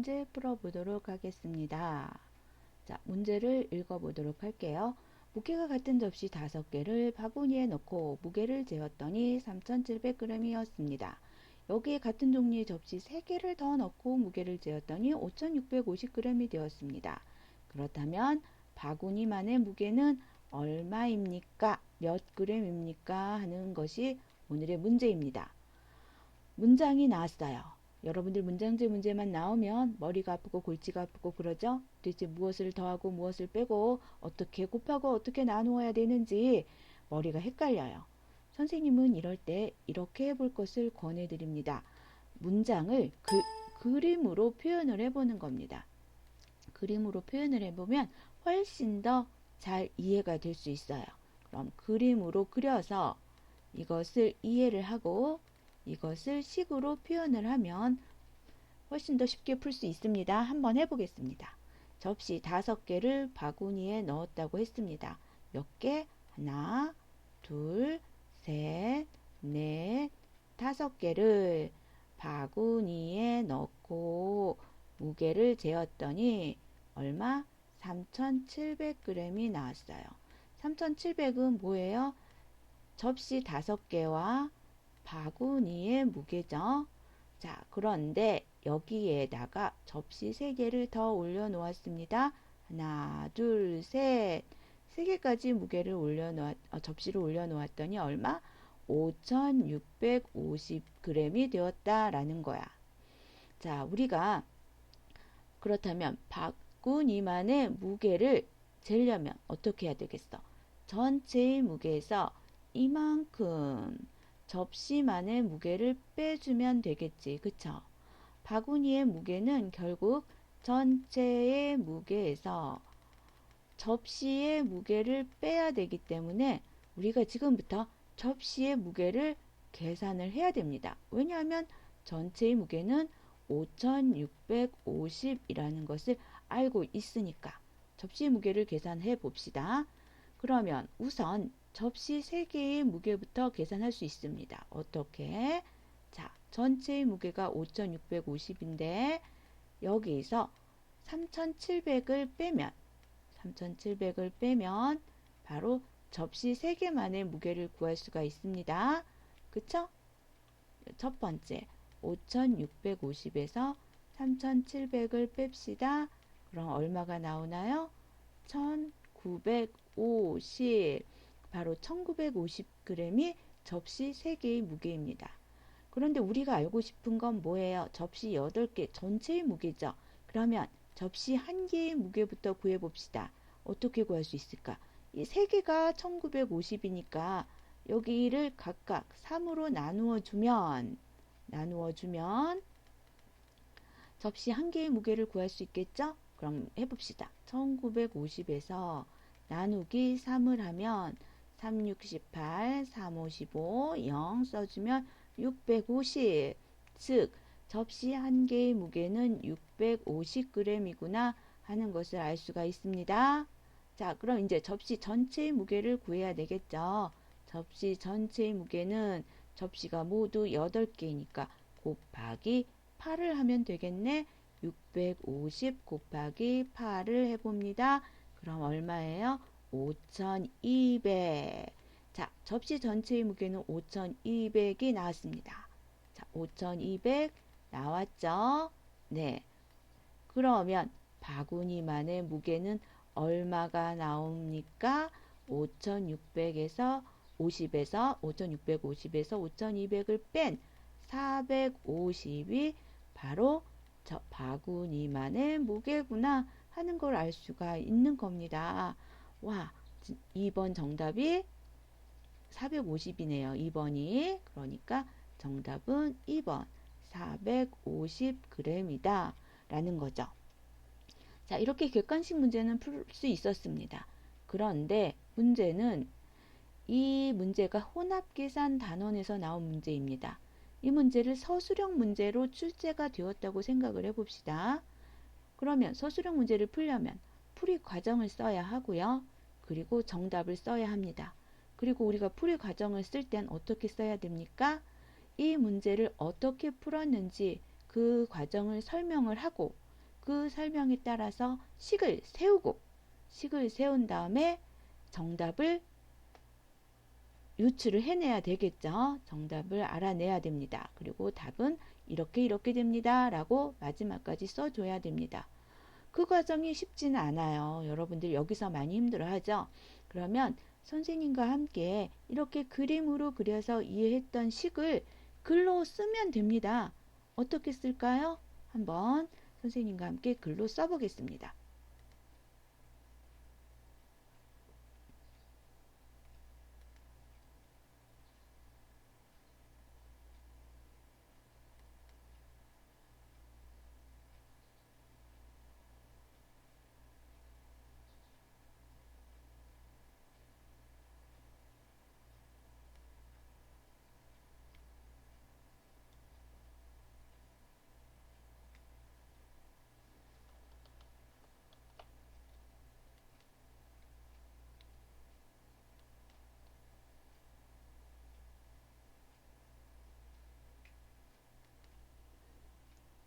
문제 풀어보도록 하겠습니다. 자, 문제를 읽어보도록 할게요. 무게가 같은 접시 5개를 바구니에 넣고 무게를 재었더니 3,700g이었습니다. 여기에 같은 종류의 접시 3개를 더 넣고 무게를 재었더니 5,650g이 되었습니다. 그렇다면 바구니만의 무게는 얼마입니까? 몇 g입니까? 하는 것이 오늘의 문제입니다. 문장이 나왔어요. 여러분들 문장제 문제만 나오면 머리가 아프고 골치가 아프고 그러죠? 도대체 무엇을 더하고 무엇을 빼고 어떻게 곱하고 어떻게 나누어야 되는지 머리가 헷갈려요. 선생님은 이럴 때 이렇게 해볼 것을 권해드립니다. 문장을 그림으로 표현을 해보는 겁니다. 그림으로 표현을 해보면 훨씬 더 잘 이해가 될 수 있어요. 그럼 그림으로 그려서 이것을 이해를 하고 이것을 식으로 표현을 하면 훨씬 더 쉽게 풀 수 있습니다. 한번 해보겠습니다. 접시 5개를 바구니에 넣었다고 했습니다. 몇 개? 하나, 둘, 셋, 넷, 5개를 바구니에 넣고 무게를 재었더니 얼마? 3,700g이 나왔어요. 3,700은 뭐예요? 접시 5개와 바구니의 무게죠. 자, 그런데 여기에다가 접시 3개를 더 올려 놓았습니다. 하나, 둘, 셋. 3개까지 무게를 접시를 올려 놓았더니 얼마? 5,650g이 되었다라는 거야. 자, 우리가 그렇다면 바구니만의 무게를 재려면 어떻게 해야 되겠어? 전체의 무게에서 이만큼 접시만의 무게를 빼주면 되겠지. 그쵸? 바구니의 무게는 결국 전체의 무게에서 접시의 무게를 빼야 되기 때문에 우리가 지금부터 접시의 무게를 계산을 해야 됩니다. 왜냐하면 전체의 무게는 5,650이라는 것을 알고 있으니까. 접시의 무게를 계산해 봅시다. 그러면 우선 접시 3개의 무게부터 계산할 수 있습니다. 어떻게? 자, 전체의 무게가 5,650인데 여기서 3,700을 빼면 바로 접시 3개만의 무게를 구할 수가 있습니다. 그쵸? 첫 번째 5,650에서 3,700을 뺍시다. 그럼 얼마가 나오나요? 1,950. 바로 1950g이 접시 3개의 무게입니다. 그런데 우리가 알고 싶은 건 뭐예요? 접시 8개 전체의 무게죠. 그러면 접시 1개의 무게부터 구해봅시다. 어떻게 구할 수 있을까? 이 3개가 1950이니까 여기를 각각 3으로 나누어주면 접시 1개의 무게를 구할 수 있겠죠? 그럼 해봅시다. 1950에서 나누기 3을 하면 3, 6, 18, 3, 5, 15, 0 써주면 650. 즉, 접시 1개의 무게는 650g이구나 하는 것을 알 수가 있습니다. 자, 그럼 이제 접시 전체의 무게를 구해야 되겠죠. 접시 전체의 무게는 접시가 모두 8개니까 곱하기 8을 하면 되겠네. 650 곱하기 8을 해봅니다. 그럼 얼마예요? 5,200. 자, 접시 전체의 무게는 5,200이 나왔습니다. 자, 5,200 나왔죠? 네. 그러면 바구니만의 무게는 얼마가 나옵니까? 5,650에서 5,200을 뺀 450이 바로 저 바구니만의 무게구나 하는 걸 알 수가 있는 겁니다. 와, 2번 정답이 450이네요. 2번이. 그러니까 정답은 2번 450g이다 라는 거죠. 자, 이렇게 객관식 문제는 풀 수 있었습니다. 그런데 문제는 이 문제가 혼합계산 단원에서 나온 문제입니다. 이 문제를 서술형 문제로 출제가 되었다고 생각을 해봅시다. 그러면 서술형 문제를 풀려면 풀이 과정을 써야 하고요. 그리고 정답을 써야 합니다. 그리고 우리가 풀이 과정을 쓸 땐 어떻게 써야 됩니까? 이 문제를 어떻게 풀었는지 그 과정을 설명을 하고 그 설명에 따라서 식을 세운 다음에 정답을 유추를 해내야 되겠죠. 정답을 알아내야 됩니다. 그리고 답은 이렇게 됩니다. 라고 마지막까지 써줘야 됩니다. 그 과정이 쉽지는 않아요. 여러분들 여기서 많이 힘들어하죠. 그러면 선생님과 함께 이렇게 그림으로 그려서 이해했던 식을 글로 쓰면 됩니다. 어떻게 쓸까요? 한번 선생님과 함께 글로 써보겠습니다.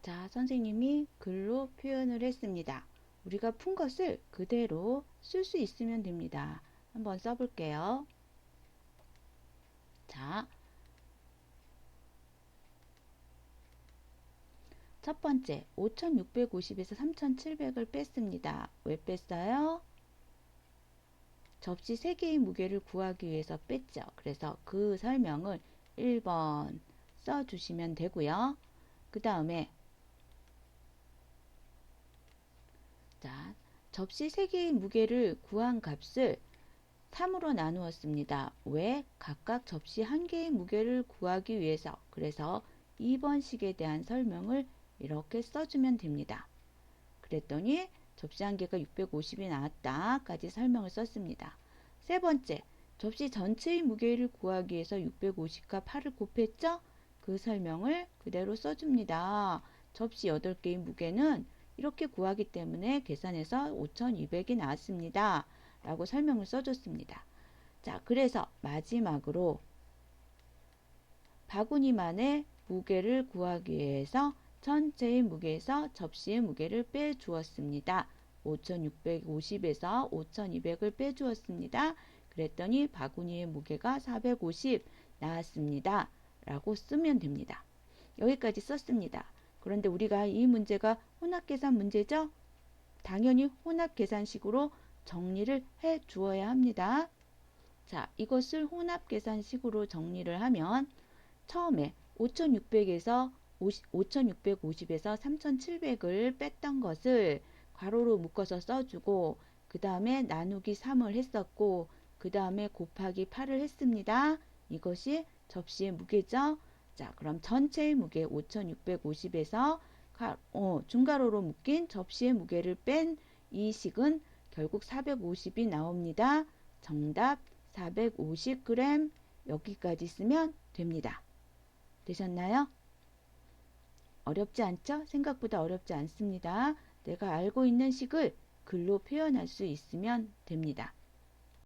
자, 선생님이 글로 표현을 했습니다. 우리가 푼 것을 그대로 쓸 수 있으면 됩니다. 한번 써볼게요. 자, 첫 번째 5650에서 3700을 뺐습니다. 왜 뺐어요? 접시 3개의 무게를 구하기 위해서 뺐죠. 그래서 그 설명을 1번 써주시면 되고요. 그 다음에 자, 접시 3개의 무게를 구한 값을 3으로 나누었습니다. 왜? 각각 접시 1개의 무게를 구하기 위해서. 그래서 2번 식에 대한 설명을 이렇게 써주면 됩니다. 그랬더니 접시 1개가 650이 나왔다 까지 설명을 썼습니다. 세 번째, 접시 전체의 무게를 구하기 위해서 650과 8을 곱했죠? 그 설명을 그대로 써줍니다. 접시 8개의 무게는 이렇게 구하기 때문에 계산해서 5200이 나왔습니다. 라고 설명을 써줬습니다. 자, 그래서 마지막으로 바구니만의 무게를 구하기 위해서 전체의 무게에서 접시의 무게를 빼주었습니다. 5650에서 5200을 빼주었습니다. 그랬더니 바구니의 무게가 450 나왔습니다. 라고 쓰면 됩니다. 여기까지 썼습니다. 그런데 우리가 이 문제가 혼합계산 문제죠? 당연히 혼합계산식으로 정리를 해 주어야 합니다. 자, 이것을 혼합계산식으로 정리를 하면 처음에 5600에서 5650에서 3700을 뺐던 것을 괄호로 묶어서 써주고 그 다음에 나누기 3을 했었고 그 다음에 곱하기 8을 했습니다. 이것이 접시의 무게죠. 자, 그럼 전체의 무게 5650에서 중괄호로 묶인 접시의 무게를 뺀 이 식은 결국 450이 나옵니다. 정답 450g 여기까지 쓰면 됩니다. 되셨나요? 어렵지 않죠? 생각보다 어렵지 않습니다. 내가 알고 있는 식을 글로 표현할 수 있으면 됩니다.